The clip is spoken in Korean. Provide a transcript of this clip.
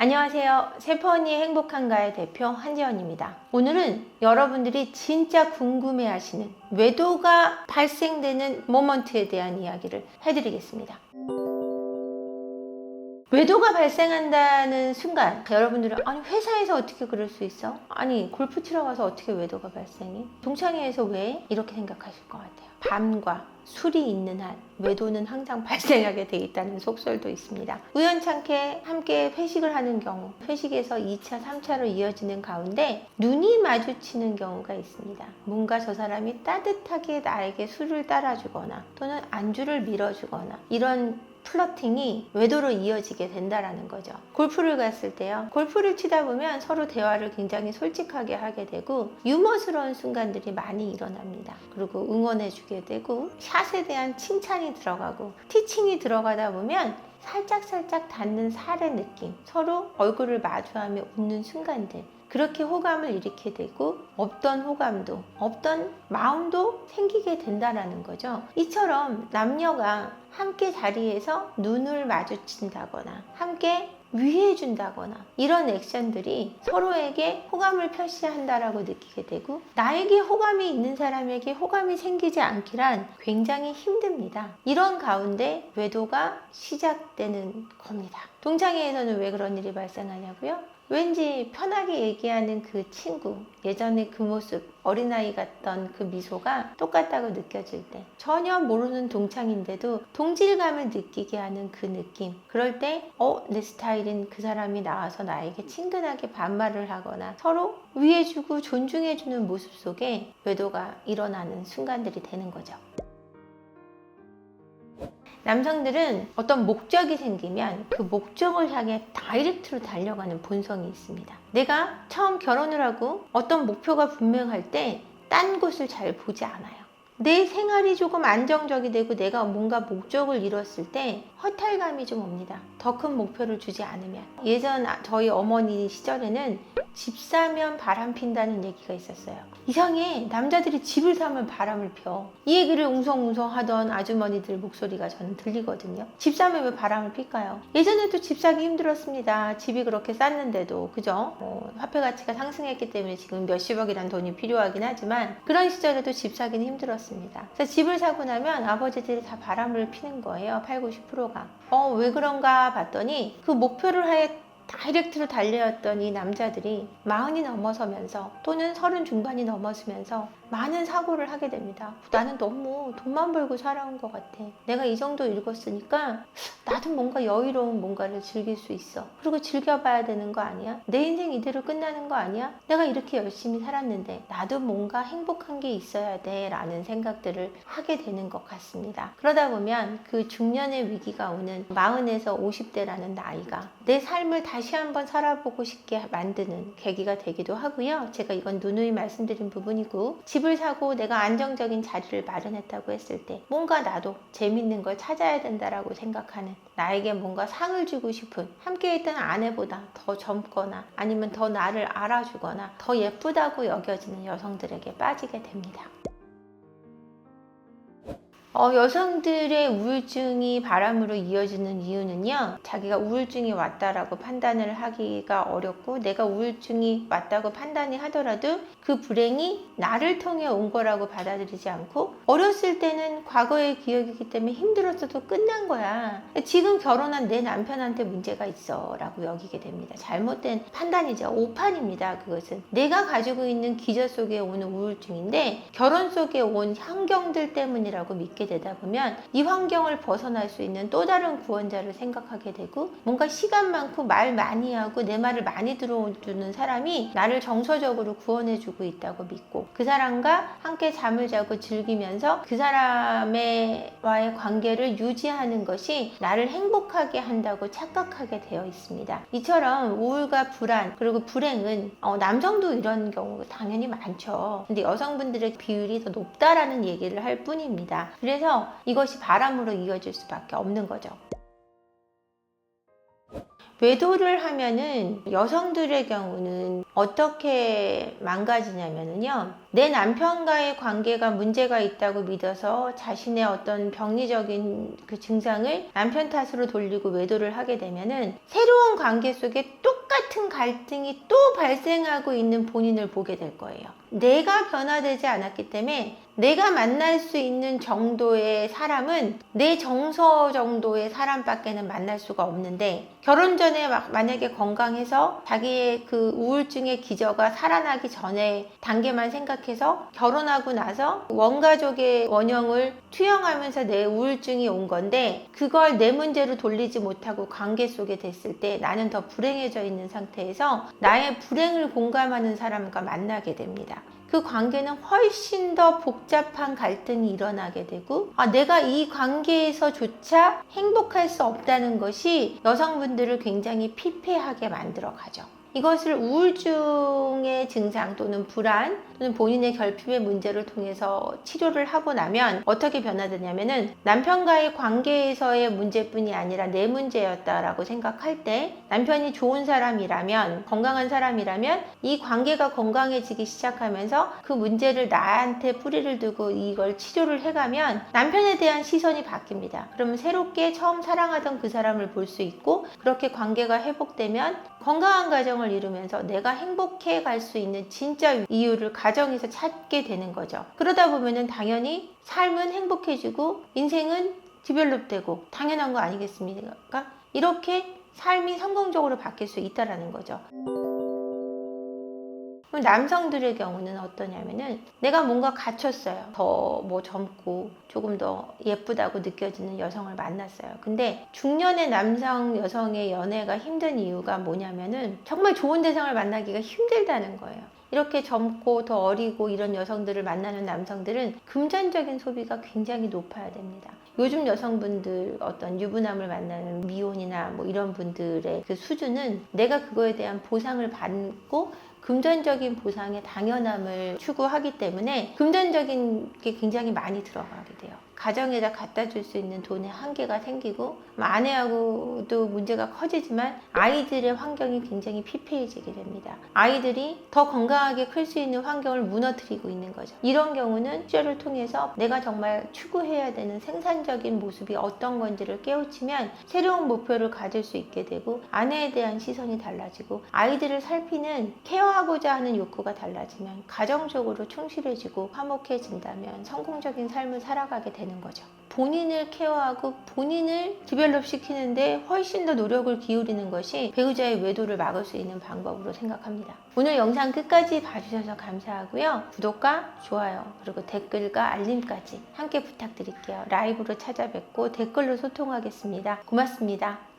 안녕하세요. 세퍼언니의 행복한가의 대표 한지연입니다. 오늘은 여러분들이 진짜 궁금해하시는 외도가 발생되는 모먼트에 대한 이야기를 해드리겠습니다. 외도가 발생한다는 순간 여러분들은 아니 회사에서 어떻게 그럴 수 있어? 아니 골프 치러 가서 어떻게 외도가 발생해? 동창회에서 왜? 이렇게 생각하실 것 같아요. 밤과 술이 있는 한 외도는 항상 발생하게 돼 있다는 속설도 있습니다. 우연찮게 함께 회식을 하는 경우, 회식에서 2차, 3차로 이어지는 가운데 눈이 마주치는 경우가 있습니다. 뭔가 저 사람이 따뜻하게 나에게 술을 따라주거나 또는 안주를 밀어주거나 이런 플러팅이 외도로 이어지게 된다라는 거죠. 골프를 갔을 때요. 골프를 치다 보면 서로 대화를 굉장히 솔직하게 하게 되고 유머스러운 순간들이 많이 일어납니다. 그리고 응원해주게 되고 샷에 대한 칭찬이 들어가고 티칭이 들어가다 보면 살짝 닿는 살의 느낌, 서로 얼굴을 마주하며 웃는 순간들, 그렇게 호감을 일으키게 되고 없던 호감도 없던 마음도 생기게 된다라는 거죠. 이처럼 남녀가 함께 자리에서 눈을 마주친다거나 함께 위해준다거나 이런 액션들이 서로에게 호감을 표시한다라고 느끼게 되고 나에게 호감이 있는 사람에게 호감이 생기지 않기란 굉장히 힘듭니다. 이런 가운데 외도가 시작되는 겁니다. 동창회에서는 왜 그런 일이 발생하냐고요? 왠지 편하게 얘기하는 그 친구, 예전에 그 모습, 어린아이 같던 그 미소가 똑같다고 느껴질 때 전혀 모르는 동창인데도 동질감을 느끼게 하는 그 느낌, 그럴 때 내 스타일인 그 사람이 나와서 나에게 친근하게 반말을 하거나 서로 위해주고 존중해주는 모습 속에 외도가 일어나는 순간들이 되는 거죠. 남성들은 어떤 목적이 생기면 그 목적을 향해 다이렉트로 달려가는 본성이 있습니다. 내가 처음 결혼을 하고 어떤 목표가 분명할 때 딴 곳을 잘 보지 않아요. 내 생활이 조금 안정적이 되고 내가 뭔가 목적을 이뤘을 때 허탈감이 좀 옵니다. 더 큰 목표를 주지 않으면. 예전 저희 어머니 시절에는 집 사면 바람 핀다는 얘기가 있었어요. 이상해. 남자들이 집을 사면 바람을 펴. 이 얘기를 웅성웅성 하던 아주머니들 목소리가 저는 들리거든요. 집 사면 왜 바람을 필까요? 예전에도 집 사기 힘들었습니다. 집이 그렇게 쌌는데도. 그죠? 화폐 가치가 상승했기 때문에 지금 몇십억이란 돈이 필요하긴 하지만 그런 시절에도 집 사기는 힘들었습니다. 그래서 집을 사고 나면 아버지들이 다 바람을 피는 거예요. 8, 90%가. 왜 그런가 봤더니 그 목표를 하에 다이렉트로 달려왔던 이 남자들이 40이 넘어서면서 또는 30 중반이 넘어서면서 많은 사고를 하게 됩니다. 나는 너무 돈만 벌고 살아온 것 같아. 내가 이 정도 읽었으니까 나도 뭔가 여유로운 뭔가를 즐길 수 있어. 그리고 즐겨봐야 되는 거 아니야? 내 인생 이대로 끝나는 거 아니야? 내가 이렇게 열심히 살았는데 나도 뭔가 행복한 게 있어야 돼 라는 생각들을 하게 되는 것 같습니다. 그러다 보면 그 중년의 위기가 오는 40에서 50대라는 나이가 내 삶을 다시 한번 살아보고 싶게 만드는 계기가 되기도 하고요. 제가 이건 누누이 말씀드린 부분이고 집을 사고 내가 안정적인 자리를 마련했다고 했을 때 뭔가 나도 재밌는 걸 찾아야 된다라고 생각하는 나에게 뭔가 상을 주고 싶은 함께 있던 아내보다 더 젊거나 아니면 더 나를 알아주거나 더 예쁘다고 여겨지는 여성들에게 빠지게 됩니다. 여성들의 우울증이 바람으로 이어지는 이유는요, 자기가 우울증이 왔다라고 판단을 하기가 어렵고 내가 우울증이 왔다고 판단이 하더라도 그 불행이 나를 통해 온 거라고 받아들이지 않고 어렸을 때는 과거의 기억이기 때문에 힘들었어도 끝난 거야. 지금 결혼한 내 남편한테 문제가 있어 라고 여기게 됩니다. 잘못된 판단이죠. 오판입니다. 그것은 내가 가지고 있는 기저 속에 오는 우울증인데 결혼 속에 온 환경들 때문이라고 믿게 되다 보면 이 환경을 벗어날 수 있는 또 다른 구원자를 생각하게 되고 뭔가 시간 많고 말 많이 하고 내 말을 많이 들어주는 사람이 나를 정서적으로 구원해주고 있다고 믿고 그 사람과 함께 잠을 자고 즐기면서 그 사람과의 관계를 유지하는 것이 나를 행복하게 한다고 착각하게 되어 있습니다. 이처럼 우울과 불안 그리고 불행은 남성도 이런 경우가 당연히 많죠. 근데 여성분들의 비율이 더 높다라는 얘기를 할 뿐입니다. 그래서 이것이 바람으로 이어질 수밖에 없는 거죠. 외도를 하면은 여성들의 경우는 어떻게 망가지냐면요. 내 남편과의 관계가 문제가 있다고 믿어서 자신의 어떤 병리적인 그 증상을 남편 탓으로 돌리고 외도를 하게 되면은 새로운 관계 속에 똑같은 갈등이 또 발생하고 있는 본인을 보게 될 거예요. 내가 변화되지 않았기 때문에 내가 만날 수 있는 정도의 사람은 내 정서 정도의 사람밖에는 만날 수가 없는데, 결혼 전에 만약에 건강해서 자기의 그 우울증의 기저가 살아나기 전에 단계만 생각해서 결혼하고 나서 원가족의 원형을 투영하면서 내 우울증이 온 건데, 그걸 내 문제로 돌리지 못하고 관계 속에 됐을 때 나는 더 불행해져 있는 상태에서 나의 불행을 공감하는 사람과 만나게 됩니다. 그 관계는 훨씬 더 복잡한 갈등이 일어나게 되고, 내가 이 관계에서조차 행복할 수 없다는 것이 여성분들을 굉장히 피폐하게 만들어 가죠. 이것을 우울증의 증상 또는 불안 또는 본인의 결핍의 문제를 통해서 치료를 하고 나면 어떻게 변화되냐면은, 남편과의 관계에서의 문제뿐이 아니라 내 문제였다라고 생각할 때, 남편이 좋은 사람이라면, 건강한 사람이라면 이 관계가 건강해지기 시작하면서 그 문제를 나한테 뿌리를 두고 이걸 치료를 해가면 남편에 대한 시선이 바뀝니다. 그러면 새롭게 처음 사랑하던 그 사람을 볼 수 있고, 그렇게 관계가 회복되면 건강한 가정을 이루면서 내가 행복해 갈 수 있는 진짜 이유를 가정에서 찾게 되는 거죠. 그러다 보면은 당연히 삶은 행복해지고 인생은 디벨롭되고 당연한 거 아니겠습니까? 이렇게 삶이 성공적으로 바뀔 수 있다라는 거죠. 남성들의 경우는 어떠냐면은, 내가 뭔가 갖췄어요. 더 젊고 조금 더 예쁘다고 느껴지는 여성을 만났어요. 근데 중년의 남성 여성의 연애가 힘든 이유가 뭐냐면은, 정말 좋은 대상을 만나기가 힘들다는 거예요. 이렇게 젊고 더 어리고 이런 여성들을 만나는 남성들은 금전적인 소비가 굉장히 높아야 됩니다. 요즘 여성분들 어떤 유부남을 만나는 미혼이나 이런 분들의 그 수준은 내가 그거에 대한 보상을 받고 금전적인 보상의 당연함을 추구하기 때문에 금전적인 게 굉장히 많이 들어가게 돼요. 가정에다 갖다 줄 수 있는 돈의 한계가 생기고, 아내하고도 문제가 커지지만 아이들의 환경이 굉장히 피폐해지게 됩니다. 아이들이 더 건강하게 클 수 있는 환경을 무너뜨리고 있는 거죠. 이런 경우는 치료를 통해서 내가 정말 추구해야 되는 생산적인 모습이 어떤 건지를 깨우치면 새로운 목표를 가질 수 있게 되고, 아내에 대한 시선이 달라지고, 아이들을 살피는 케어하고자 하는 욕구가 달라지면 가정적으로 충실해지고 화목해진다면 성공적인 삶을 살아가게 되는 거죠. 본인을 케어하고 본인을 디벨롭 시키는데 훨씬 더 노력을 기울이는 것이 배우자의 외도를 막을 수 있는 방법으로 생각합니다. 오늘 영상 끝까지 봐주셔서 감사하고요. 구독과 좋아요 그리고 댓글과 알림까지 함께 부탁드릴게요. 라이브로 찾아뵙고 댓글로 소통하겠습니다. 고맙습니다.